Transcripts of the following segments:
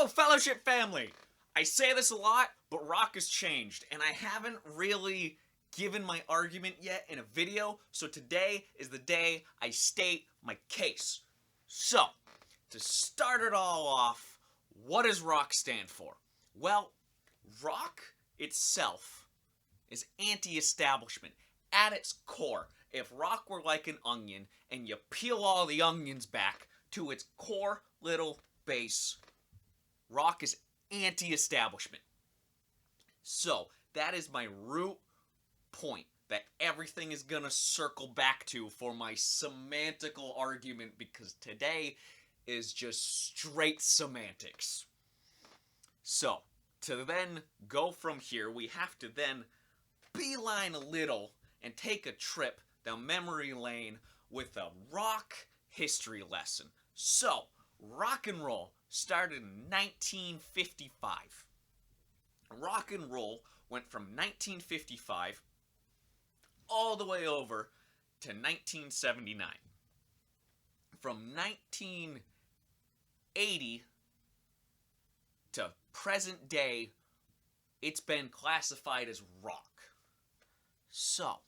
Fellowship family! I say this a lot, but rock has changed, and I haven't really given my argument yet in a video, so today is the day I state my case. So, to start it all off, what does rock stand for? Well, rock itself is anti-establishment. At its core, if rock were like an onion and you peel all the onions back to its core little base, rock is anti-establishment. So, that is my root point that everything is gonna circle back to for my semantical argument, because today is just straight semantics. So, to then go from here, we have to then beeline a little and take a trip down memory lane with a rock history lesson. So, rock and roll started in 1955. Rock and roll went from 1955 all the way over to 1979. From 1980 to present day, it's been classified as rock. So,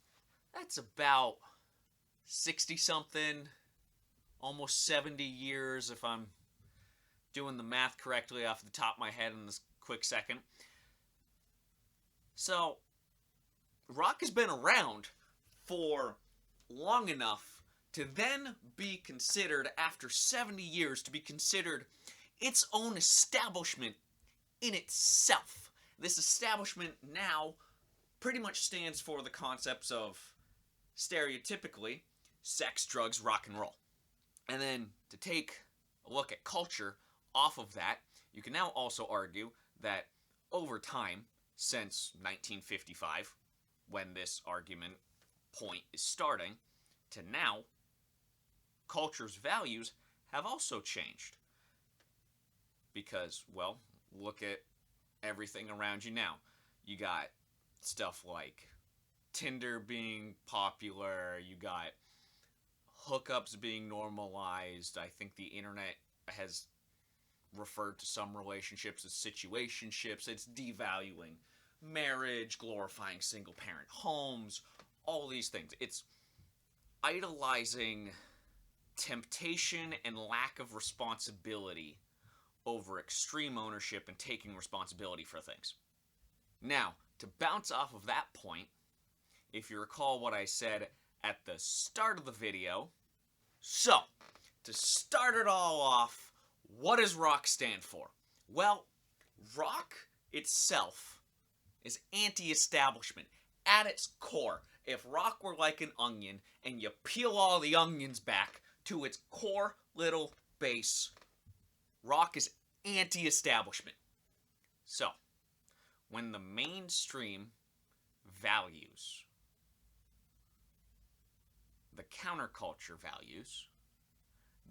that's about 60-something, almost 70 years if I'm doing the math correctly off the top of my head in this quick second. So, rock has been around for long enough to then be considered, after 70 years, to be considered its own establishment in itself. This establishment now pretty much stands for the concepts of, stereotypically, sex, drugs, rock and roll. And then to take a look at culture off of that, you can now also argue that over time, since 1955, when this argument point is starting, to now, culture's values have also changed. Because, well, look at everything around you now. You got stuff like Tinder being popular, you got hookups being normalized. I think the internet has referred to some relationships as situationships. It's devaluing marriage, glorifying single-parent homes, all these things. It's idolizing temptation and lack of responsibility over extreme ownership and taking responsibility for things. Now, to bounce off of that point, if you recall what I said at the start of the video, so, to start it all off, what does rock stand for? Well, rock itself is anti-establishment. At its core, if rock were like an onion and you peel all the onions back to its core little base, rock is anti-establishment. So, when the mainstream values the counterculture values,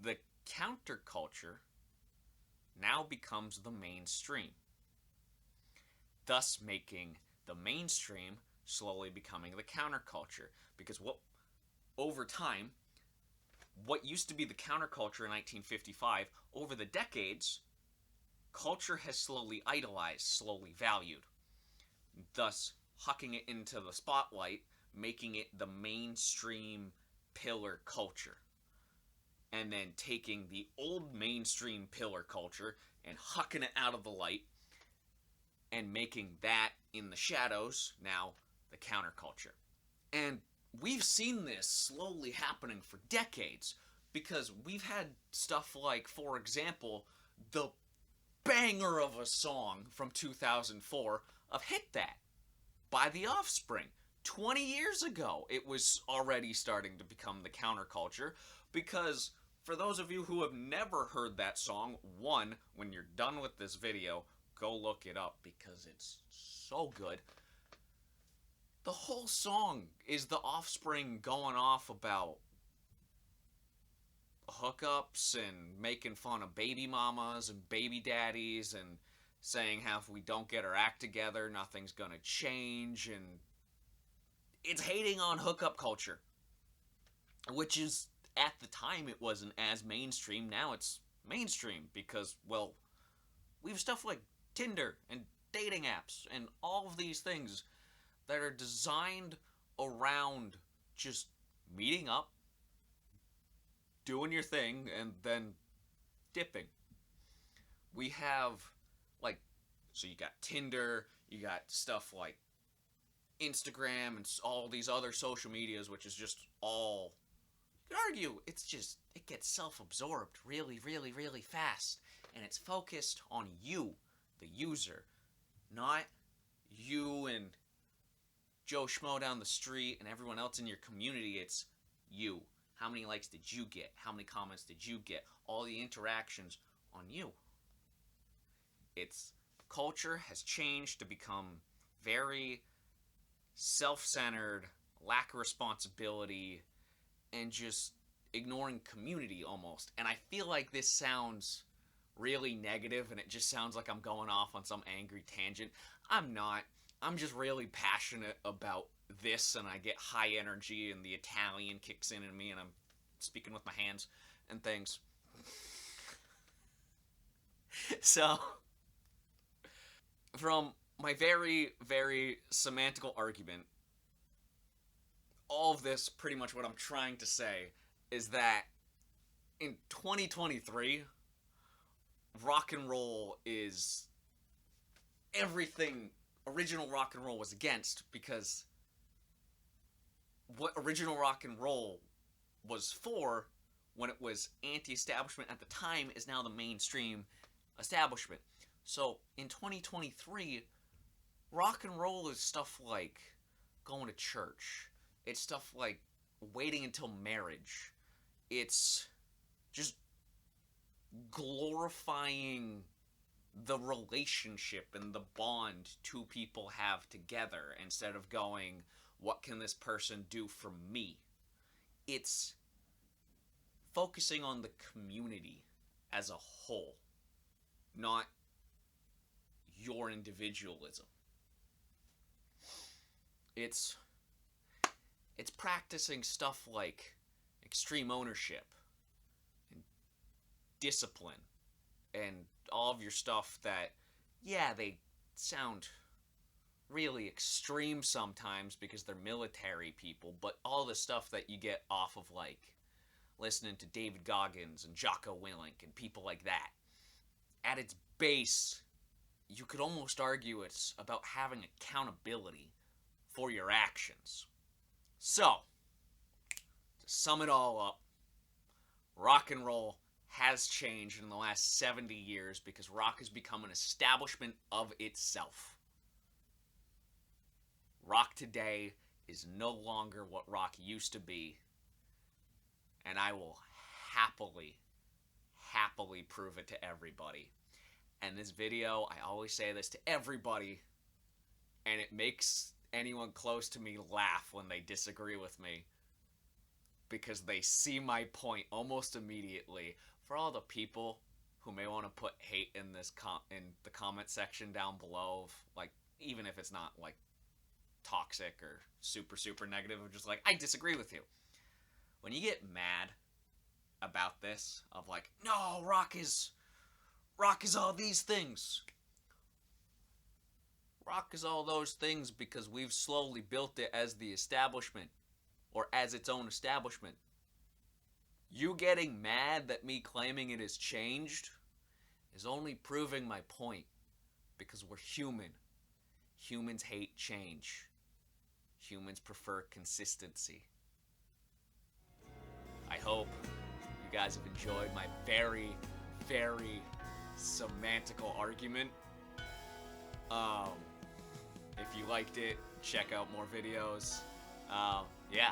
the counterculture now becomes the mainstream, thus making the mainstream slowly becoming the counterculture. Because over time, what used to be the counterculture in 1955, over the decades, culture has slowly idolized, slowly valued, thus hucking it into the spotlight, making it the mainstream pillar culture. And then taking the old mainstream pillar culture and hucking it out of the light and making that in the shadows now the counterculture. And we've seen this slowly happening for decades, because we've had stuff like, for example, the banger of a song from 2004 of Hit That by The Offspring. 20 years ago, it was already starting to become the counterculture, because for those of you who have never heard that song, one, when you're done with this video, go look it up because it's so good. The whole song is the Offspring going off about hookups and making fun of baby mamas and baby daddies and saying how if we don't get our act together, nothing's gonna change, and it's hating on hookup culture, which is, at the time, it wasn't as mainstream. Now it's mainstream because, well, We have stuff like Tinder and dating apps and all of these things that are designed around just meeting up, doing your thing, and then dipping. We have, like, so you got Tinder, you got stuff like Instagram and all these other social medias, which is just all, you could argue, it's just, it gets self absorbed really, really, really fast. And it's focused on you, the user, not you and Joe Schmo down the street and everyone else in your community. It's you. How many likes did you get? How many comments did you get? All the interactions on you. Its culture has changed to become very self-centered, lack of responsibility, and just ignoring community almost. And I feel like this sounds really negative and it just sounds like I'm going off on some angry tangent. I'm not. I'm just really passionate about this and I get high energy and the Italian kicks in me and I'm speaking with my hands and things. So, from my very, very semantical argument, all of this, pretty much what I'm trying to say, is that in 2023, rock and roll is everything original rock and roll was against, because what original rock and roll was for when it was anti-establishment at the time is now the mainstream establishment. So in 2023, rock and roll is stuff like going to church. It's stuff like waiting until marriage. It's just glorifying the relationship and the bond two people have together instead of going, what can this person do for me? It's focusing on the community as a whole, not your individualism. It's practicing stuff like extreme ownership and discipline and all of your stuff that, yeah, they sound really extreme sometimes because they're military people, but all the stuff that you get off of, like, listening to David Goggins and Jocko Willink and people like that. At its base, you could almost argue it's about having accountability for your actions. So, to sum it all up, rock and roll has changed in the last 70 years because rock has become an establishment of itself. Rock today is no longer what rock used to be, and I will happily prove it to everybody. And this video, I always say this to everybody, and it makes anyone close to me laugh when they disagree with me, because they see my point almost immediately. For all the people who may want to put hate in this in the comment section down below, like, even if it's not like toxic or super negative, or just like, I disagree with you. When you get mad about this, of like, no, rock is all these things. Rock is all those things because we've slowly built it as the establishment, or as its own establishment. You getting mad that me claiming it has changed is only proving my point, because we're human. Humans hate change. Humans prefer consistency. I hope you guys have enjoyed my very, very semantical argument. If you liked it, check out more videos. Yeah.